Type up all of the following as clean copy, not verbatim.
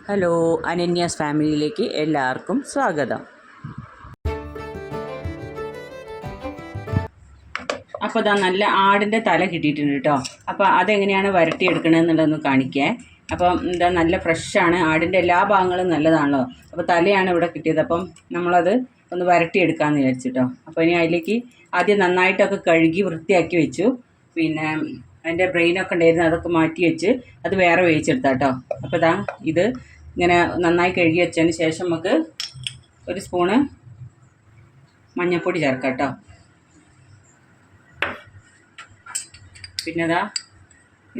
Hello, അനന്യാസ് ഫാമിലിയിലേക്ക് എല്ലാവർക്കും സ്വാഗതം. അപ്പോൾ ഇതാ നല്ല ആടിൻ്റെ തല കിട്ടിയിട്ടുണ്ട് കേട്ടോ. അപ്പോൾ അതെങ്ങനെയാണ് വരട്ടിയെടുക്കണമെന്നുള്ളതൊന്ന് കാണിക്കേ. അപ്പം എന്താ നല്ല ഫ്രഷാണ്, ആടിൻ്റെ എല്ലാ ഭാഗങ്ങളും നല്ലതാണല്ലോ. അപ്പോൾ തലയാണ് ഇവിടെ കിട്ടിയത്. അപ്പം നമ്മളത് ഒന്ന് വരട്ടിയെടുക്കാമെന്ന് വിചാരിച്ചിട്ടോ. അപ്പോൾ ഇനി അതിലേക്ക് ആദ്യം നന്നായിട്ടൊക്കെ കഴുകി വൃത്തിയാക്കി വെച്ചു. പിന്നെ അതിൻ്റെ ബ്രെയിനൊക്കെ ഉണ്ടായിരുന്നു, അതൊക്കെ മാറ്റി വെച്ച് അത് വേറെ വേവിച്ചെടുത്താം കേട്ടോ. അപ്പോൾ ഇതാ ഇത് ഇങ്ങനെ നന്നായി കഴുകി വെച്ചതിന് ശേഷം നമുക്ക് ഒരു സ്പൂണ് മഞ്ഞൾപ്പൊടി ചേർക്കാം കേട്ടോ. പിന്നെ അതാ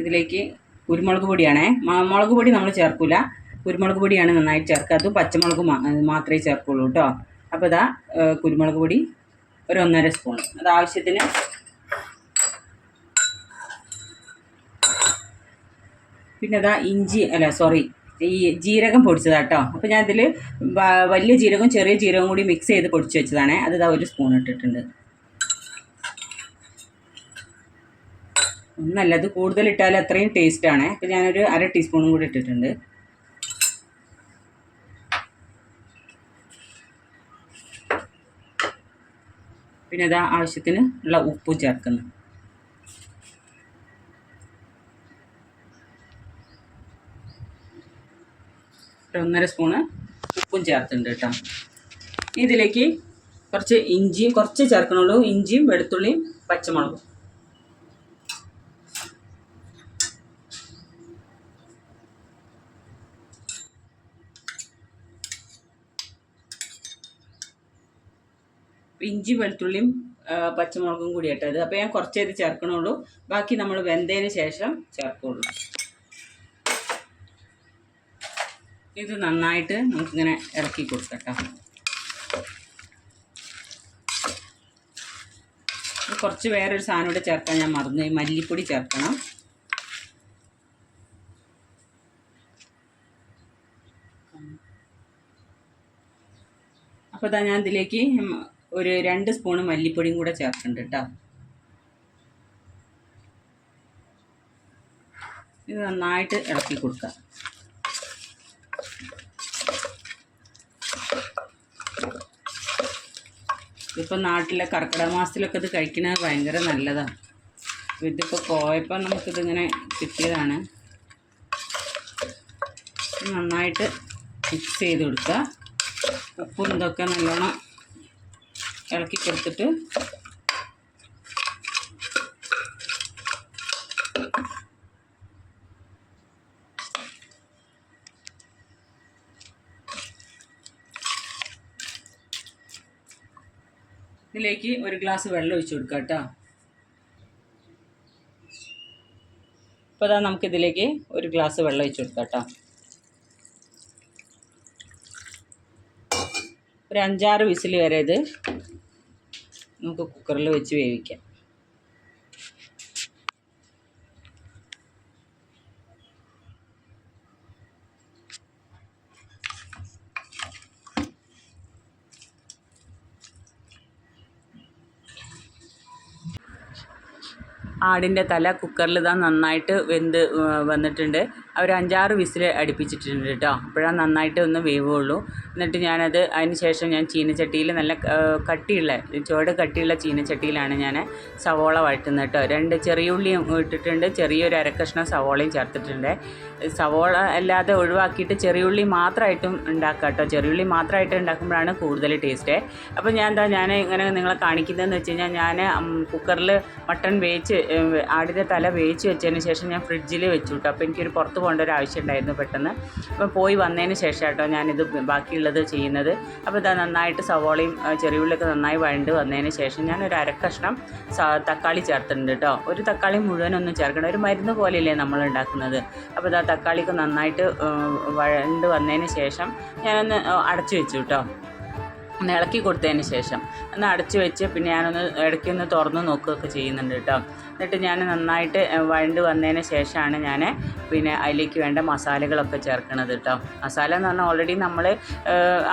ഇതിലേക്ക് കുരുമുളക് പൊടിയാണേ. മുളക് പൊടി നമ്മൾ ചേർക്കില്ല, കുരുമുളക് പൊടിയാണ് നന്നായിട്ട് ചേർക്കുക. അതും പച്ചമുളക് മാത്രമേ ചേർക്കുള്ളൂ കേട്ടോ. അപ്പോൾ ഇതാ കുരുമുളക് പൊടി ഒരു 1.5 സ്പൂൺ, അത് ആവശ്യത്തിന്. പിന്നെ അതാ ഈ ജീരകം പൊടിച്ചതാട്ടോ. അപ്പോൾ ഞാൻ ഇതിൽ വലിയ ജീരകവും ചെറിയ ജീരകവും കൂടി മിക്സ് ചെയ്ത് പൊടിച്ച് വെച്ചതാണ്. അത് ഇതാ 1 സ്പൂൺ ഇട്ടിട്ടുണ്ട്. ഒന്നല്ല, അത് കൂടുതൽ ഇട്ടാൽ അത്രയും ടേസ്റ്റാണ്. അപ്പോൾ ഞാനൊരു 1/2 ടീസ്പൂണും കൂടി ഇട്ടിട്ടുണ്ട്. പിന്നെ അതാ ആവശ്യത്തിന് ഉള്ള ഉപ്പും ചേർക്കുന്നു. 1.5 സ്പൂണ് ഉപ്പും ചേർത്തിട്ടുണ്ട് കേട്ടോ. ഇതിലേക്ക് കുറച്ച് ഇഞ്ചിയും കുറച്ച് ചേർക്കണുള്ളൂ, ഇഞ്ചിയും വെളുത്തുള്ളിയും പച്ചമുളകും. ഇഞ്ചി വെളുത്തുള്ളിയും പച്ചമുളകും കൂടി ഇട്ടത്. അപ്പോൾ ഞാൻ കുറച്ചേ ഇത് ചേർക്കണുള്ളൂ, ബാക്കി നമ്മൾ വെന്തതിന് ശേഷം ചേർക്കുള്ളൂ. ഇത് നന്നായിട്ട് നമുക്കിങ്ങനെ ഇളക്കി കൊടുക്കട്ടോ. കുറച്ച് വേറൊരു സാധനം കൂടെ ചേർക്കാൻ ഞാൻ മറന്നു, മല്ലിപ്പൊടി ചേർക്കണം. അപ്പോൾ ഇതാ ഞാൻ ഇതിലേക്ക് ഒരു 2 സ്പൂണ് മല്ലിപ്പൊടിയും കൂടെ ചേർക്കുന്നുണ്ട് കേട്ടോ. ഇത് നന്നായിട്ട് ഇളക്കി കൊടുക്കുക. ഇതിപ്പോൾ നാട്ടിലെ കർക്കിടക മാസത്തിലൊക്കെ ഇത് കഴിക്കുന്നത് ഭയങ്കര നല്ലതാണ്. ഇതിപ്പോൾ പോയപ്പോൾ നമുക്കിതിങ്ങനെ കിട്ടിയതാണ്. നന്നായിട്ട് മിക്സ് ചെയ്ത് കൊടുക്കുക. ഉപ്പും ഇതൊക്കെ നല്ലോണം ഇളക്കി കൊടുത്തിട്ട് ഇതിലേക്ക് 1 ഗ്ലാസ് വെള്ളം ഒഴിച്ച് കൊടുക്കാം കേട്ടോ. ഇപ്പോൾ അതാ നമുക്കിതിലേക്ക് 1 ഗ്ലാസ് വെള്ളം ഒഴിച്ച് കൊടുക്കാം കേട്ടോ. ഒരു 5-6 വിസിൽ വരെ ഇത് നമുക്ക് കുക്കറിൽ വെച്ച് വേവിക്കാം. ആടിൻ്റെ തല കുക്കറിൽ ഇതാ നന്നായിട്ട് വെന്ത് വന്നിട്ടുണ്ട്. ഒരു 5-6 വിസിൽ അടുപ്പിച്ചിട്ടുണ്ട് കേട്ടോ. അപ്പോഴാണ് നന്നായിട്ട് ഒന്ന് വേവുള്ളൂ. എന്നിട്ട് ഞാനത് അതിന് ശേഷം ഞാൻ ചീനച്ചട്ടിയിൽ നല്ല ചുവട് കട്ടിയുള്ള ചീനച്ചട്ടിയിലാണ് ഞാൻ സവോള വഴറ്റുന്നത് കേട്ടോ. 2 ചെറിയ ഉള്ളിയും ഇട്ടിട്ടുണ്ട്, ചെറിയൊരു 1/2 കഷ്ണം സവോളയും ചേർത്തിട്ടുണ്ട്. സവോള അല്ലാതെ ഒഴിവാക്കിയിട്ട് ചെറിയ ഉള്ളി മാത്രമായിട്ടും ഉണ്ടാക്കാം കേട്ടോ. ചെറിയ ഉള്ളി മാത്രമായിട്ട് ഉണ്ടാക്കുമ്പോഴാണ് കൂടുതൽ ടേസ്റ്റ്. അപ്പോൾ ഞാൻ ഇങ്ങനെ നിങ്ങളെ കാണിക്കുന്നതെന്ന് വെച്ച് കഴിഞ്ഞാൽ, ഞാൻ കുക്കറിൽ മട്ടൺ ആടിൻ്റെ തല വേവിച്ച് വെച്ചതിന് ശേഷം ഞാൻ ഫ്രിഡ്ജിൽ വെച്ചു കേട്ടോ. അപ്പോൾ എനിക്കൊരു പുറത്ത് പോകേണ്ട ഒരു ആവശ്യം ഉണ്ടായിരുന്നു പെട്ടെന്ന്. അപ്പോൾ പോയി വന്നതിന് ശേഷം കേട്ടോ ഞാനിത് ബാക്കിയുള്ളത് ചെയ്യുന്നത്. അപ്പോൾ ഇതാ നന്നായിട്ട് സവോളയും ചെറിയുള്ളിയൊക്കെ നന്നായി വഴണ്ട് വന്നതിന് ശേഷം ഞാൻ ഒരു 1/2 കഷ്ണം തക്കാളി ചേർത്തിട്ടുണ്ട് കേട്ടോ. ഒരു തക്കാളി മുഴുവനൊന്നും ചേർക്കണം, ഒരു മരുന്ന് പോലെയല്ലേ നമ്മൾ ഉണ്ടാക്കുന്നത്. അപ്പോൾ ഇതാ തക്കാളിക്ക് നന്നായിട്ട് വഴണ്ട് വന്നതിന് ശേഷം ഞാനൊന്ന് അടച്ചു വെച്ചു കേട്ടോ. ഒന്ന് ഇളക്കി കൊടുത്തതിന് ശേഷം ഒന്ന് അടച്ചു വെച്ച് പിന്നെ ഞാനൊന്ന് ഇടയ്ക്കൊന്ന് തുറന്ന് നോക്കുകയൊക്കെ ചെയ്യുന്നുണ്ട് കേട്ടോ. എന്നിട്ട് ഞാൻ നന്നായിട്ട് വഴണ്ട് വന്നതിന് ശേഷമാണ് ഞാൻ പിന്നെ അതിലേക്ക് വേണ്ട മസാലകളൊക്കെ ചേർക്കണത് കേട്ടോ. മസാല എന്ന് പറഞ്ഞാൽ ഓൾറെഡി നമ്മൾ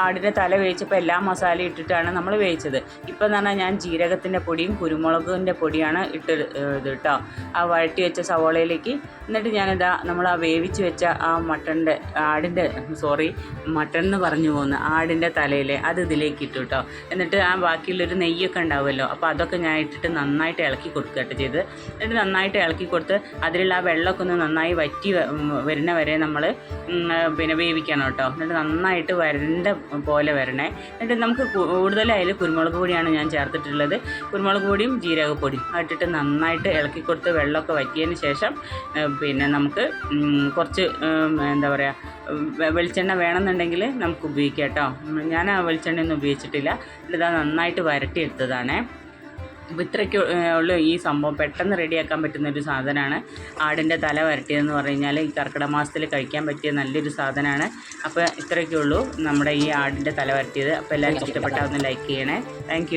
ആടിൻ്റെ തല വേവിച്ചപ്പോൾ എല്ലാ മസാലയും ഇട്ടിട്ടാണ് നമ്മൾ വേവിച്ചത്. ഇപ്പോൾ എന്ന് പറഞ്ഞാൽ ഞാൻ ജീരകത്തിൻ്റെ പൊടിയും കുരുമുളകിൻ്റെ പൊടിയാണ് ഇട്ടത് കേട്ടോ ആ വഴറ്റി വെച്ച സവോളയിലേക്ക്. എന്നിട്ട് ഞാനിതാ നമ്മൾ ആ വേവിച്ച് വെച്ച ആ മട്ടൺ എന്ന് പറഞ്ഞു പോകുന്നു ആടിൻ്റെ തലയിൽ അത് ഇതിലേക്ക് ഇട്ടു കേട്ടോ. എന്നിട്ട് ആ ബാക്കിയുള്ളൊരു നെയ്യൊക്കെ ഉണ്ടാവുമല്ലോ, അപ്പോൾ അതൊക്കെ ഞാൻ ഇട്ടിട്ട് നന്നായിട്ട് ഇളക്കി കൊടുക്കുക കേട്ടോ ചെയ്ത്. എന്നിട്ട് നന്നായിട്ട് ഇളക്കി കൊടുത്ത് അതിലുള്ള ആ വെള്ളമൊക്കെ ഒന്ന് നന്നായി വറ്റി വരുന്ന വരെ നമ്മൾ പിന്നെ വേവിക്കണം കേട്ടോ. എന്നിട്ട് നന്നായിട്ട് വരണ്ട പോലെ വരണേ. എന്നിട്ട് നമുക്ക് കൂടുതലായാലും കുരുമുളക് പൊടിയാണ് ഞാൻ ചേർത്തിട്ടുള്ളത്. കുരുമുളക് പൊടിയും ജീരകപ്പൊടിയും ഇട്ടിട്ട് നന്നായിട്ട് ഇളക്കി കൊടുത്ത് വെള്ളമൊക്കെ വറ്റിയതിന് ശേഷം പിന്നെ നമുക്ക് കുറച്ച് എന്താ പറയുക വെളിച്ചെണ്ണ വേണമെന്നുണ്ടെങ്കിൽ നമുക്ക് ഉപയോഗിക്കാം കേട്ടോ. ഞാൻ ആ വെളിച്ചെണ്ണയൊന്നും ഉപയോഗിച്ചിട്ടില്ല. ഇതാ നന്നായിട്ട് വരട്ടിയെടുത്തതാണേ. അപ്പോൾ ഇത്രയ്ക്ക് ഉള്ളൂ ഈ സംഭവം. പെട്ടെന്ന് റെഡിയാക്കാൻ പറ്റുന്നൊരു സാധനമാണ് ആടിൻ്റെ തല വരട്ടിയതെന്ന് പറഞ്ഞു കഴിഞ്ഞാൽ. ഈ കർക്കിടക മാസത്തിൽ കഴിക്കാൻ പറ്റിയ നല്ലൊരു സാധനമാണ്. അപ്പോൾ ഇത്രയൊക്കെ ഉള്ളൂ നമ്മുടെ ഈ ആടിൻ്റെ തല വരട്ടിയത്. അപ്പോൾ എല്ലാവർക്കും ഇഷ്ടപ്പെട്ടാൽ ഒന്ന് ലൈക്ക് ചെയ്യണേ. താങ്ക്